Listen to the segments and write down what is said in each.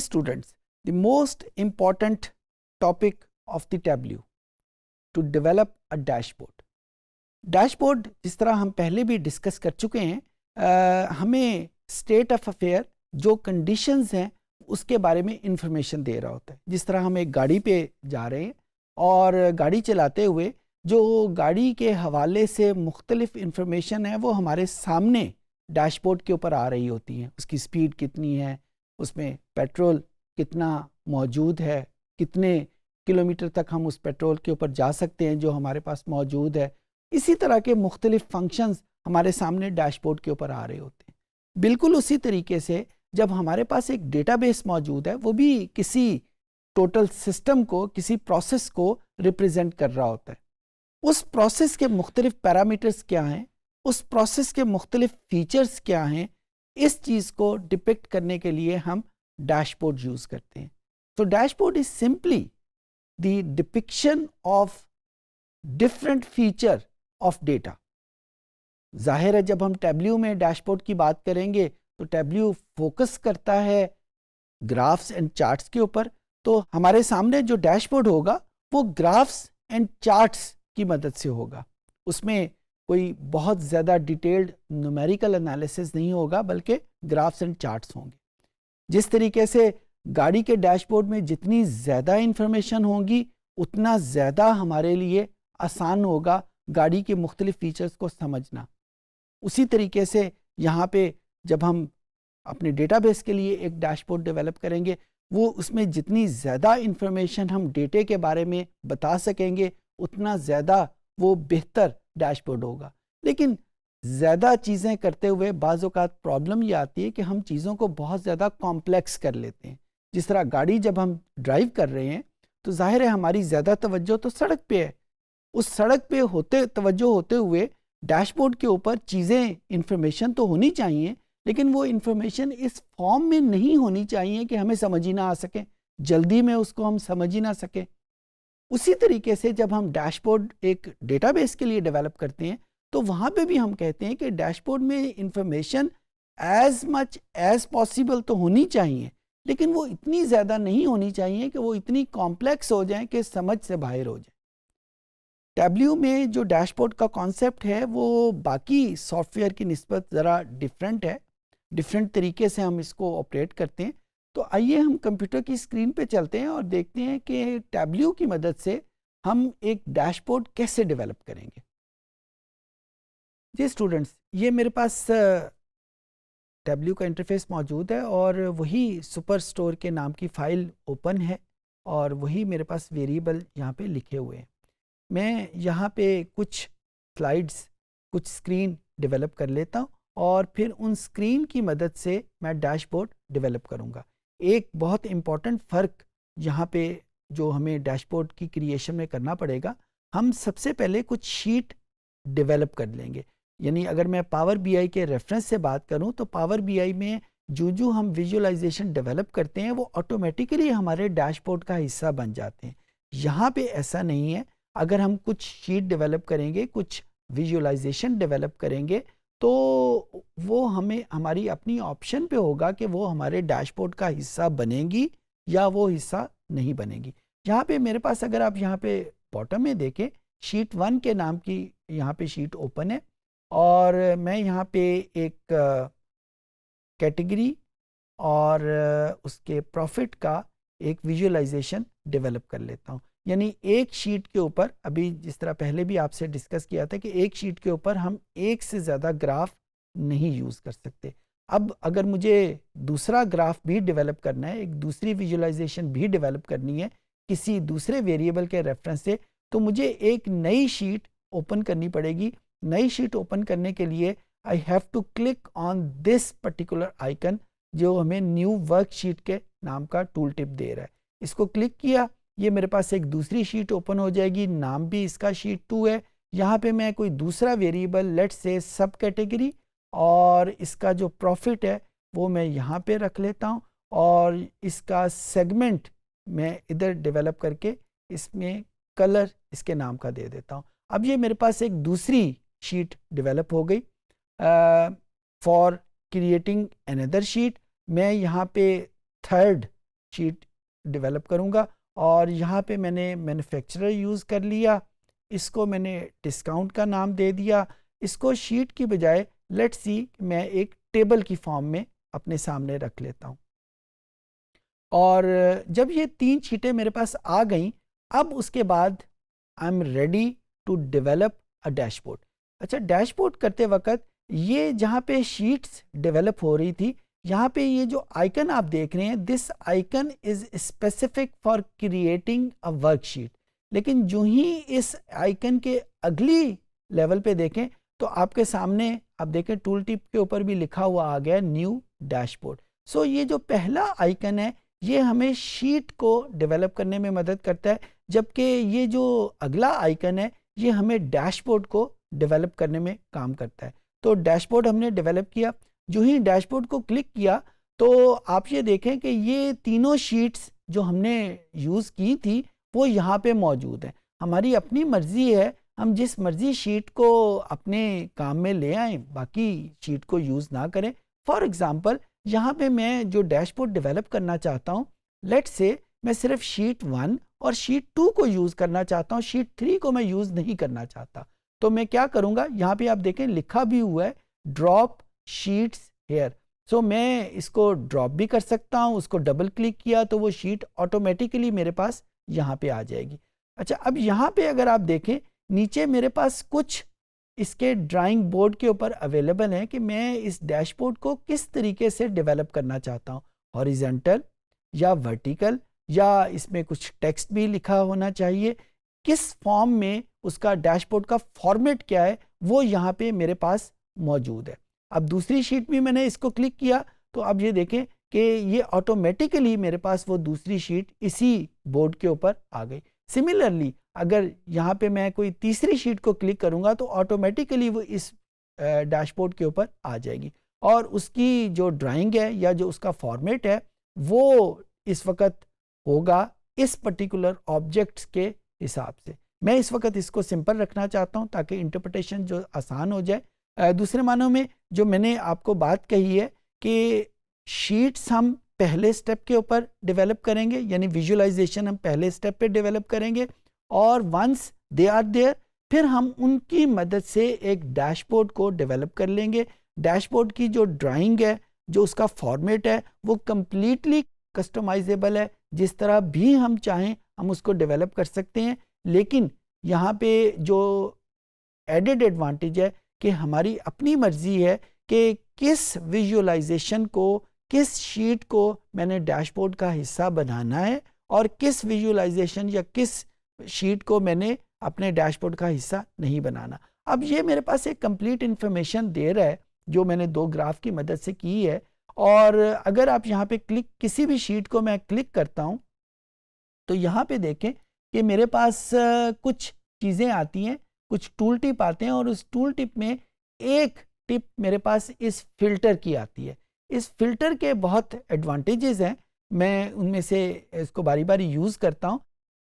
Students, the most important topic of the Tableau to develop a dashboard. Dashboard जिस तरह हम पहले भी डिस्कस कर चुके हैं, हमें स्टेट ऑफ अफेयर जो कंडीशंस हैं उसके बारे में इंफॉर्मेशन दे रहा होता है। जिस तरह हम एक गाड़ी पे जा रहे हैं और गाड़ी चलाते हुए जो गाड़ी के हवाले से मुख्तलिफ इंफॉर्मेशन है वो हमारे सामने डैशबोर्ड के ऊपर आ रही होती हैं। उसकी स्पीड कितनी है, उसमें पेट्रोल कितना मौजूद है, कितने किलोमीटर तक हम उस पेट्रोल के ऊपर जा सकते हैं जो हमारे पास मौजूद है। इसी तरह के मुख्तलिफ फंक्शंस हमारे सामने डैशबोर्ड के ऊपर आ रहे होते हैं। बिल्कुल उसी तरीके से जब हमारे पास एक डेटाबेस मौजूद है, वो भी किसी टोटल सिस्टम को, किसी प्रोसेस को रिप्रेजेंट कर रहा होता है। उस प्रोसेस के मुख्तलिफ पैरामीटर्स क्या हैं, उस प्रोसेस के मुख्तलिफ फीचर्स क्या हैं, इस चीज़ को डिपिक्ट करने के लिए हम डैशबोर्ड यूज़ करते हैं। तो dashboard is simply the depiction of different feature of data. जाहिर है जब हम टैब्ल्यू में डैशबोर्ड की बात करेंगे तो टैब्ल्यू फोकस करता है ग्राफ्स एंड चार्ट्स के ऊपर। तो हमारे सामने जो डैशबोर्ड होगा वो ग्राफ्स एंड चार्ट्स की मदद से होगा। उसमें कोई बहुत ज़्यादा डिटेल्ड न्यूमेरिकल एनालिसिस नहीं होगा, बल्कि ग्राफ्स एंड चार्ट्स होंगे। जिस तरीके से गाड़ी के डैशबोर्ड में जितनी ज़्यादा इंफॉर्मेशन होगी उतना ज़्यादा हमारे लिए आसान होगा गाड़ी के मुख्तलिफ फीचर्स को समझना। उसी तरीके से यहाँ पे जब हम अपने डेटाबेस के लिए एक डैशबोर्ड डेवलप करेंगे, वो उसमें जितनी ज़्यादा इंफॉर्मेशन हम डेटे के बारे में बता सकेंगे उतना ज़्यादा वो बेहतर डैशबोर्ड होगा। लेकिन ज़्यादा चीज़ें करते हुए बाज़ औक़ात प्रॉब्लम ये आती है कि हम चीज़ों को बहुत ज़्यादा कॉम्प्लेक्स कर लेते हैं। जिस तरह गाड़ी जब हम ड्राइव कर रहे हैं तो जाहिर है हमारी ज़्यादा तवज्जो तो सड़क पे है। उस सड़क पे तवज्जो होते हुए डैशबोर्ड के ऊपर चीज़ें, इंफॉर्मेशन तो होनी चाहिए, लेकिन वो इंफॉर्मेशन इस फॉर्म में नहीं होनी चाहिए कि हमें समझ ही ना आ सके, जल्दी में उसको हम समझ ही ना सके। उसी तरीके से जब हम डैशबोर्ड एक डेटाबेस के लिए डेवलप करते हैं तो वहाँ पे भी हम कहते हैं कि डैशबोर्ड में information as much as possible तो होनी चाहिए, लेकिन वो इतनी ज़्यादा नहीं होनी चाहिए कि वो इतनी कॉम्प्लेक्स हो जाए कि समझ से बाहर हो जाए। टैब्ल्यू में जो डैशबोर्ड का कॉन्सेप्ट है वो बाकी सॉफ्टवेयर की निस्बत ज़रा डिफरेंट है। डिफरेंट तरीके से हम इसको ऑपरेट करते हैं। तो आइए हम कंप्यूटर की स्क्रीन पे चलते हैं और देखते हैं कि टैब्ल्यू की मदद से हम एक डैशबोर्ड कैसे डेवलप करेंगे। जी स्टूडेंट्स, ये मेरे पास टैब्ल्यू का इंटरफेस मौजूद है और वही सुपर स्टोर के नाम की फ़ाइल ओपन है और वही मेरे पास वेरिएबल यहाँ पे लिखे हुए हैं। मैं यहाँ पे कुछ स्लाइड्स, कुछ स्क्रीन डेवलप कर लेता हूँ और फिर उन स्क्रीन की मदद से मैं डैशबोर्ड डेवलप करूँगा। एक बहुत इम्पॉर्टेंट फ़र्क यहाँ पे जो हमें डैशबोर्ड की क्रिएशन में करना पड़ेगा, हम सबसे पहले कुछ शीट डेवलप कर लेंगे। यानी अगर मैं पावर बीआई के रेफरेंस से बात करूं तो पावर बीआई में जो हम विजुअलाइजेशन डेवलप करते हैं वो ऑटोमेटिकली हमारे डैशबोर्ड का हिस्सा बन जाते हैं। यहाँ पे ऐसा नहीं है। अगर हम कुछ शीट डेवलप करेंगे, कुछ विजुअलाइजेशन डेवलप करेंगे तो वो हमें हमारी अपनी ऑप्शन पे होगा कि वो हमारे डैशबोर्ड का हिस्सा बनेगी या वो हिस्सा नहीं बनेगी। यहाँ पे मेरे पास, अगर आप यहाँ पे बॉटम में देखें, शीट 1 के नाम की यहाँ पे शीट ओपन है और मैं यहाँ पे एक कैटेगरी और उसके प्रॉफिट का एक विजुअलाइजेशन डेवलप कर लेता हूँ। यानी एक शीट के ऊपर, अभी जिस तरह पहले भी आपसे डिस्कस किया था कि एक शीट के ऊपर हम एक से ज़्यादा ग्राफ नहीं यूज़ कर सकते। अब अगर मुझे दूसरा ग्राफ भी डेवलप करना है, एक दूसरी विजुअलाइजेशन भी डेवलप करनी है किसी दूसरे वेरिएबल के रेफरेंस से, तो मुझे एक नई शीट ओपन करनी पड़ेगी। नई शीट ओपन करने के लिए I have to click on this particular icon जो हमें न्यू वर्कशीट के नाम का टूल टिप दे रहा है। इसको क्लिक किया, ये मेरे पास एक दूसरी शीट ओपन हो जाएगी, नाम भी इसका शीट 2 है। यहाँ पे मैं कोई दूसरा वेरिएबल लेट्स से सब कैटेगरी और इसका जो प्रॉफिट है वो मैं यहाँ पे रख लेता हूँ और इसका सेगमेंट मैं इधर डेवलप करके इसमें कलर इसके नाम का दे देता हूँ। अब ये मेरे पास एक दूसरी शीट डेवलप हो गई। फॉर क्रिएटिंग अनदर शीट मैं यहाँ पे थर्ड शीट डेवलप करूँगा और यहाँ पे मैंने मैन्युफैक्चरर यूज़ कर लिया, इसको मैंने डिस्काउंट का नाम दे दिया। इसको शीट की बजाय लेट्स सी मैं एक टेबल की फॉर्म में अपने सामने रख लेता हूँ। और जब ये 3 शीटें मेरे पास आ गई, अब उसके बाद I am ready to develop a dashboard. अच्छा, डैशबोर्ड करते वक्त ये जहाँ पे शीट्स डेवलप हो रही थी, यहाँ पे ये जो आइकन आप देख रहे हैं, this icon is specific for creating a worksheet. लेकिन जो ही इस आइकन के अगली लेवल पे देखें तो आपके सामने आप देखें टूल टिप के ऊपर भी लिखा हुआ आ गया न्यू डैशबोर्ड। सो ये जो पहला आइकन है ये हमें शीट को डेवलप करने में मदद करता है, जबकि ये जो अगला आइकन है ये हमें डैशबोर्ड को डेवलप करने में काम करता है। तो डैशबोर्ड हमने डेवलप किया, जो ही डैशबोर्ड को क्लिक किया तो आप ये देखें कि ये तीनों शीट्स जो हमने यूज़ की थी वो यहाँ पे मौजूद है। हमारी अपनी मर्जी है, हम जिस मर्जी शीट को अपने काम में ले आएँ, बाकी शीट को यूज़ ना करें। फॉर एग्ज़ाम्पल यहाँ पे मैं जो डैशबोर्ड डेवलप करना चाहता हूँ, लेट्स से मैं सिर्फ शीट 1 और शीट 2 को यूज़ करना चाहता हूँ, शीट 3 को मैं यूज़ नहीं करना चाहता। तो मैं क्या करूँगा, यहाँ पे आप देखें लिखा भी हुआ है ड्रॉप शीट्स हेयर। सो मैं इसको ड्रॉप भी कर सकता हूँ, उसको डबल क्लिक किया तो वो शीट ऑटोमेटिकली मेरे पास यहाँ पे आ जाएगी। अच्छा, अब यहाँ पे अगर आप देखें नीचे मेरे पास कुछ इसके ड्राइंग बोर्ड के ऊपर अवेलेबल है कि मैं इस डैशबोर्ड को किस तरीके से डेवलप करना चाहता हूँ, हॉरिजॉन्टल या वर्टिकल, या इसमें कुछ टेक्स्ट भी लिखा होना चाहिए, किस फॉर्म में उसका डैशबोर्ड का फॉर्मेट क्या है वो यहाँ पे मेरे पास मौजूद है। अब दूसरी शीट भी मैंने इसको क्लिक किया तो अब ये देखें कि ये ऑटोमेटिकली मेरे पास वो दूसरी शीट इसी बोर्ड के ऊपर आ गई। सिमिलरली अगर यहाँ पे मैं कोई तीसरी शीट को क्लिक करूँगा तो ऑटोमेटिकली वो इस डैशबोर्ड के ऊपर आ जाएगी और उसकी जो ड्राइंग है या जो उसका फॉर्मेट है वो इस वक्त होगा इस पर्टिकुलर ऑब्जेक्ट्स के हिसाब से। मैं इस वक्त इसको सिंपल रखना चाहता हूँ ताकि इंटरप्रिटेशन जो आसान हो जाए। दूसरे मानों में जो मैंने आपको बात कही है कि शीट्स हम पहले स्टेप के ऊपर डेवलप करेंगे, यानी विजुअलाइजेशन हम पहले स्टेप पे डेवलप करेंगे और वंस दे आर देयर फिर हम उनकी मदद से एक डैशबोर्ड को डेवलप कर लेंगे। डैशबोर्ड की जो ड्राइंग है, जो उसका फॉर्मेट है वो कम्प्लीटली कस्टमाइजेबल है, जिस तरह भी हम चाहें हम उसको डेवलप कर सकते हैं। लेकिन यहाँ पे जो एडेड एडवांटेज है कि हमारी अपनी मर्जी है कि किस विजुअलाइजेशन को, किस शीट को मैंने डैशबोर्ड का हिस्सा बनाना है और किस विजुअलाइजेशन या किस शीट को मैंने अपने डैशबोर्ड का हिस्सा नहीं बनाना। अब ये मेरे पास एक कंप्लीट इंफॉर्मेशन दे रहा है जो मैंने 2 ग्राफ की मदद से की है। और अगर आप यहाँ पे क्लिक, किसी भी शीट को मैं क्लिक करता हूँ तो यहाँ पे देखें कि मेरे पास कुछ चीज़ें आती हैं, कुछ टूल टिप आते हैं और उस टूल टिप में एक टिप मेरे पास इस फिल्टर की आती है। इस फिल्टर के बहुत एडवांटेजेस हैं, मैं उनमें से इसको बारी बारी यूज़ करता हूँ।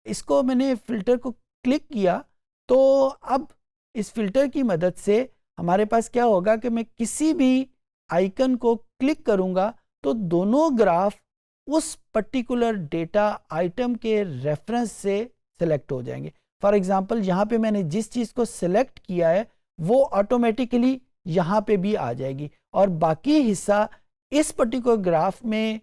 इसको मैंने फ़िल्टर को क्लिक किया तो अब इस फिल्टर की मदद से हमारे पास क्या होगा कि मैं किसी भी आइकन को क्लिक करूँगा तो दोनों ग्राफ उस पर्टिकुलर डेटा आइटम के रेफरेंस से सिलेक्ट हो जाएंगे। फॉर एग्जांपल यहाँ पे मैंने जिस चीज़ को सिलेक्ट किया है वो ऑटोमेटिकली यहाँ पे भी आ जाएगी और बाकी हिस्सा इस पर्टिकुलर ग्राफ में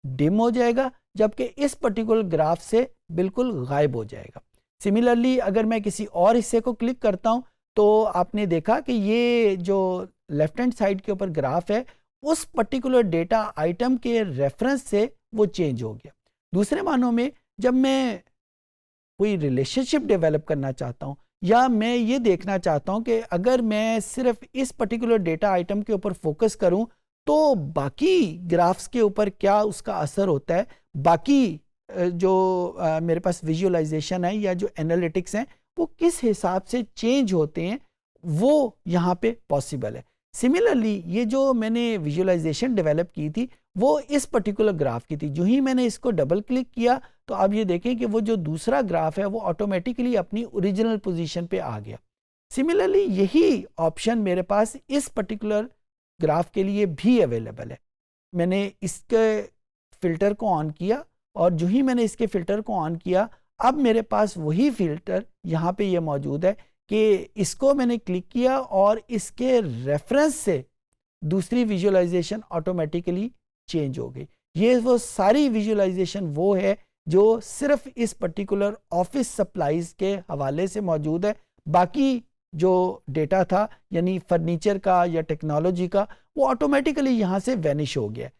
डिम हो जाएगा, जबकि इस पर्टिकुलर ग्राफ से बिल्कुल गायब हो जाएगा। सिमिलरली अगर मैं किसी और हिस्से को क्लिक करता हूँ तो आपने देखा कि ये जो लेफ्ट हैंड साइड के ऊपर ग्राफ है उस पर्टिकुलर डेटा आइटम के रेफरेंस से वो चेंज हो गया। दूसरे मानों में जब मैं कोई रिलेशनशिप डेवलप करना चाहता हूँ या मैं ये देखना चाहता हूँ कि अगर मैं सिर्फ इस पर्टिकुलर डेटा आइटम के ऊपर फोकस करूँ तो बाकी ग्राफ्स के ऊपर क्या उसका असर होता है, बाकी जो मेरे पास विजुअलाइजेशन है या जो एनालिटिक्स हैं वो किस हिसाब से चेंज होते हैं वो यहाँ पे पॉसिबल है। सिमिलरली ये जो मैंने विजुअलाइजेशन डेवलप की थी वो इस पर्टिकुलर ग्राफ की थी। जो ही मैंने इसको डबल क्लिक किया तो आप ये देखें कि वो जो दूसरा ग्राफ है वो ऑटोमेटिकली अपनी ओरिजिनल पोजीशन पे आ गया। सिमिलरली यही ऑप्शन मेरे पास इस पर्टिकुलर ग्राफ के लिए भी अवेलेबल है। मैंने इसके फिल्टर को ऑन किया और जो ही मैंने इसके फिल्टर को ऑन किया अब मेरे पास वही फिल्टर यहाँ पे ये मौजूद है कि इसको मैंने क्लिक किया और इसके रेफरेंस से दूसरी विजुअलाइजेशन ऑटोमेटिकली चेंज हो गई। ये वो सारी विजुअलाइजेशन वो है जो सिर्फ इस पर्टिकुलर ऑफिस सप्लाईज के हवाले से मौजूद है। बाकी जो डेटा था यानी फर्नीचर का या टेक्नोलॉजी का वो ऑटोमेटिकली यहाँ से वैनिश हो गया।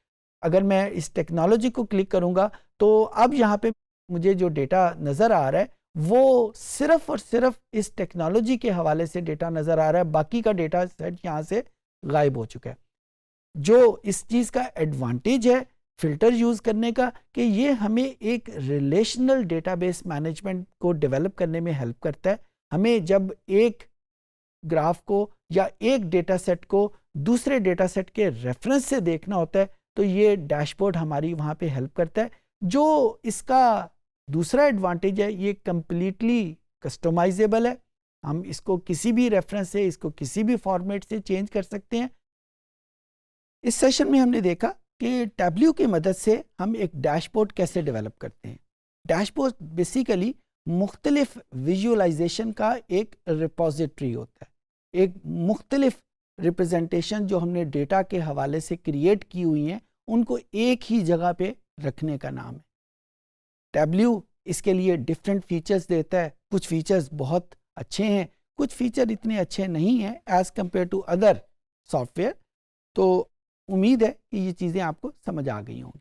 अगर मैं इस टेक्नोलॉजी को क्लिक करूँगा तो अब यहाँ पे मुझे जो डेटा नज़र आ रहा है वो सिर्फ और सिर्फ इस टेक्नोलॉजी के हवाले से डेटा नज़र आ रहा है। बाकी का डेटा सेट यहाँ से गायब हो चुका है। जो इस चीज़ का एडवांटेज है फिल्टर यूज़ करने का कि ये हमें एक रिलेशनल डेटाबेस मैनेजमेंट को डेवलप करने में हेल्प करता है। हमें जब एक ग्राफ को या एक डेटा सेट को दूसरे डेटा सेट के रेफरेंस से देखना होता है तो ये डैशबोर्ड हमारी वहाँ पे हेल्प करता है। जो इसका दूसरा एडवांटेज है ये कंप्लीटली कस्टमाइजेबल है। हम इसको किसी भी रेफरेंस से इसको किसी भी फॉर्मेट से चेंज कर सकते हैं। इस सेशन में हमने देखा कि टैब्ल्यू की मदद से हम एक डैशबोर्ड कैसे डेवलप करते हैं। डैशबोर्ड बेसिकली मुख्तलिफ विजुअलाइजेशन का एक रिपोजिटरी होता है, एक मुख्तलिफ रिप्रेजेंटेशन जो हमने डेटा के हवाले से क्रिएट की हुई हैं उनको एक ही जगह पे रखने का नाम है। टैब्ल्यू इसके लिए डिफरेंट फीचर्स देता है। कुछ फीचर्स बहुत अच्छे हैं, कुछ फीचर इतने अच्छे नहीं हैं as compared to other software. तो उम्मीद है कि ये चीज़ें आपको समझ आ गई होंगी।